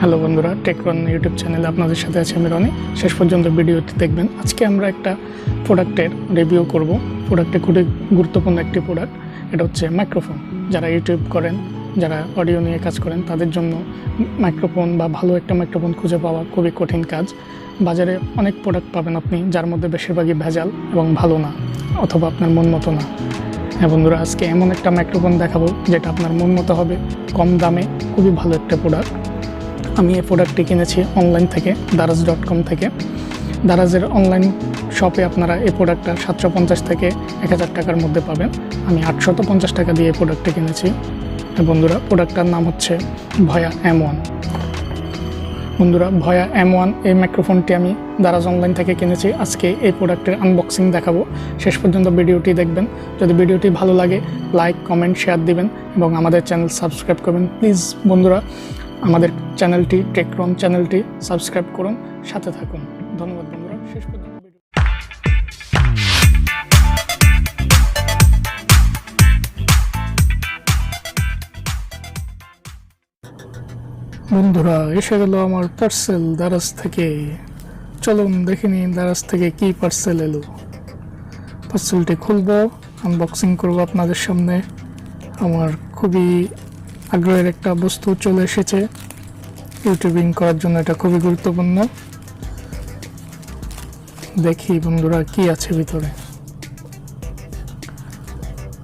Hello বন্ধুরা, টেকরন YouTube চ্যানেলে আপনাদের সাথে আছি আমি রনি। শেষ পর্যন্ত ভিডিওটি দেখবেন। আজকে আমরা একটা প্রোডাক্টের রিভিউ করব। প্রোডাক্টে খুবই গুরুত্বপূর্ণ একটি প্রোডাক্ট, এটা হচ্ছে মাইক্রোফোন। যারা ইউটিউব করেন, যারা অডিও নিয়ে কাজ করেন, তাদের জন্য মাইক্রোফোন বা ভালো একটা মাইক্রোফোন খুঁজে পাওয়া খুবই কঠিন কাজ। বাজারে অনেক প্রোডাক্ট পাবেন আপনি, যার মধ্যে বেশিরভাগই ভেজাল এবং ভালো না, অথবা আপনার মন মতো না। হ্যাঁ বন্ধুরা, আজকে এমন একটা মাইক্রোফোন দেখাবো যেটা আপনার মন মতো হবে, কম দামে, খুবই ভালো একটা প্রোডাক্ট। আমি এই প্রোডাক্টটি কিনেছি অনলাইন থেকে, daraz.com থেকে। দারাজের অনলাইন শপে আপনারা এই প্রোডাক্টটা 750 থেকে 1000 টাকার মধ্যে পাবেন। আমি 850 টাকা দিয়ে এই প্রোডাক্টটা কিনেছি। বন্ধুরা, প্রোডাক্টটার নাম হচ্ছে ভয়া M1। বন্ধুরা, ভয়া M1 এই মাইক্রোফোনটি আমি দারাজ অনলাইন থেকে কিনেছি। আজকে এই প্রোডাক্টের আনবক্সিং দেখাবো। শেষ পর্যন্ত ভিডিওটি দেখবেন। যদি ভিডিওটি ভালো লাগে, লাইক, কমেন্ট, শেয়ার দিবেন এবং আমাদের চ্যানেল সাবস্ক্রাইব করবেন প্লিজ। বন্ধুরা, আমাদের চ্যানেলটি, টেকরন চ্যানেলটি সাবস্ক্রাইব করুন, সাথে থাকুন। ধন্যবাদ বন্ধুরা। শেষ পর্যন্ত বন্ধুরা, এসে গেল আমার পার্সেল দারাজ থেকে। চলুন দেখে নিই দারাজ থেকে কি পার্সেল এলো। পার্সেলটি খুলবো, আনবক্সিং করব আপনাদের সামনে। আমার খুবই আগ্রহের একটা বস্তু চলে এসেছে। ইউটিউবিং করার জন্য এটা খুবই গুরুত্বপূর্ণ। দেখি বন্ধুরা কি আছে ভিতরে।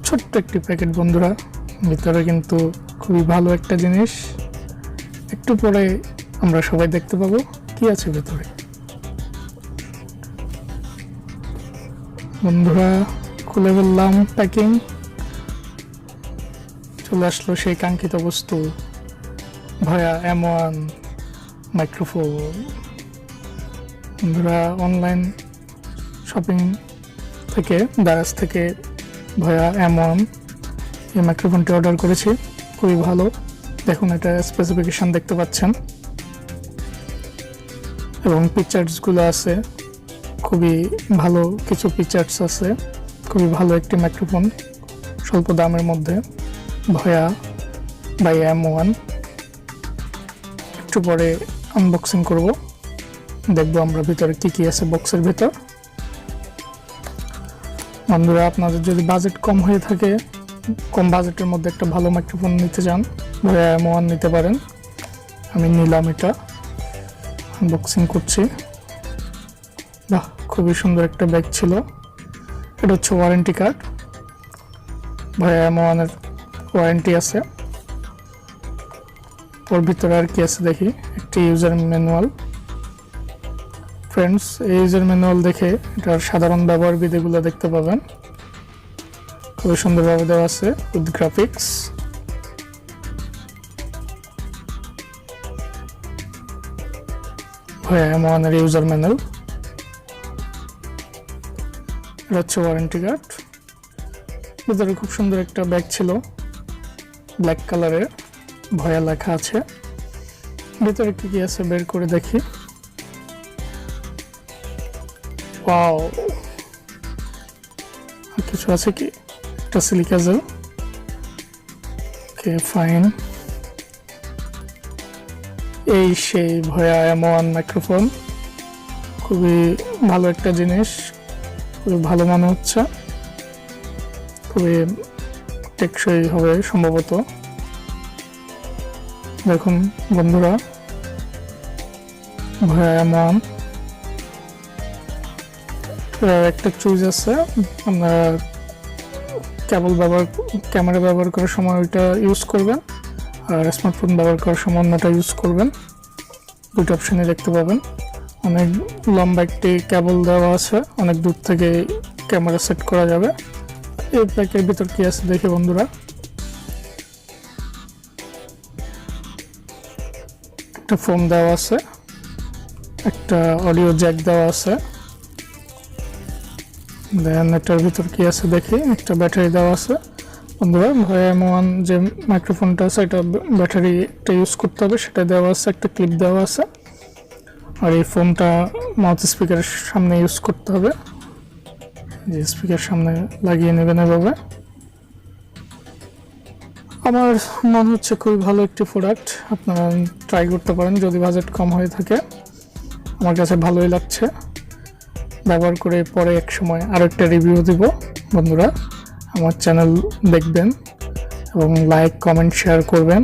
ছোট্ট একটি প্যাকেট বন্ধুরা, ভিতরে কিন্তু খুবই ভালো একটা জিনিস। একটু পরে আমরা সবাই দেখতে পাবো কি আছে ভিতরে। বন্ধুরা, খুলে বললাম প্যাকিং। চলে আসলো সেই কাঙ্ক্ষিত বস্তু, ভয়া M1 মাইক্রোফোন। বন্ধুরা, অনলাইন শপিং থেকে, দারাজ থেকে ভয়া M1 এই মাইক্রোফোনটি অর্ডার করেছি। খুবই ভালো। দেখুন, এটা স্পেসিফিকেশন দেখতে পাচ্ছেন এবং পিকচার্সগুলো আছে। খুবই ভালো কিছু পিকচার্স আছে। খুবই ভালো একটি মাইক্রোফোন, স্বল্প দামের মধ্যে। ভয়া by-M1 একটু পরে আনবক্সিং করব, দেখবো আমরা ভিতরে কি কি আছে বক্সের ভিতর। বন্ধুরা, আপনাদের যদি বাজেট কম হয়ে থাকে, কম বাজেটের মধ্যে একটা ভালো মাইক্রোফোন নিতে চান, ভয়া M1 নিতে পারেন। আমি নিলাম এটা, আনবক্সিং করছি। বাহ, খুবই সুন্দর একটা ব্যাগ ছিল। এটা হচ্ছে ওয়ারেন্টি কার্ড। ভয়া M1 এর ওয়ারেন্টি আছে। ওর ভিতরে আর কি আছে দেখি। একটি ইউজার ম্যানুয়াল। ফ্রেন্ডস, এই ইউজার ম্যানুয়াল দেখে এটার সাধারণ ব্যবহার বিধিগুলো দেখতে পাবেন। খুবই সুন্দরভাবে দেওয়া আছে উইথ গ্রাফিক্স। ভয়া M1 এর ইউজার ম্যানুয়াল। এটা হচ্ছে ওয়ারেন্টি কার্ড। ভিতরে খুব সুন্দর একটা ব্যাগ ছিল, ব্ল্যাক কালারের, ভয়া লেখা আছে। ভিতরে কি কি আছে বের করে দেখি। ওয়াও, আর কিছু আছে কি? একটা সিলিকা জেল। ওকে, ফাইন। এই সেই ভয়া M1 মাইক্রোফোন। খুবই ভালো একটা জিনিস, খুবই ভালো মনে হচ্ছে। খুবই টেকসই হবে সম্ভবত। দেখুন বন্ধুরা, ভয়া M1 একটা চুজ আছে। আপনারা ক্যামেরা ব্যবহার করার সময় ওইটা ইউজ করবেন, আর স্মার্টফোন ব্যবহার করার সময় অন্যটা ইউজ করবেন। দুটো অপশানই দেখতে পাবেন। অনেক লম্বা একটি কেবল দেওয়া আছে, অনেক দূর থেকে ক্যামেরা সেট করা যাবে। এই প্যাকের ভিতর কি আছে দেখি বন্ধুরা। একটা ফোন দেওয়া আছে, একটা অডিও জ্যাক দেওয়া আছে। দেন এটার ভিতর কি আছে দেখি। একটা ব্যাটারি দেওয়া আছে। বন্ধুরা, ভয়া M1 যে মাইক্রোফোনটা আছে, এটা ব্যাটারি একটা ইউজ করতে হবে, সেটা দেওয়া আছে। একটা ক্লিপ দেওয়া আছে। আর এই ফোনটা মাউথ স্পিকারের সামনে ইউজ করতে হবে। যে স্পিকার সামনে লাগিয়ে নেবেন এভাবে। আমার মনে হচ্ছে খুবই ভালো একটি প্রোডাক্ট, আপনারা ট্রাই করতে পারেন যদি বাজেট কম হয়ে থাকে। আমার কাছে ভালোই লাগছে, ব্যবহার করে পরে এক সময় আরও একটা রিভিউ দিব। বন্ধুরা আমার চ্যানেল দেখবেন এবং লাইক কমেন্ট শেয়ার করবেন।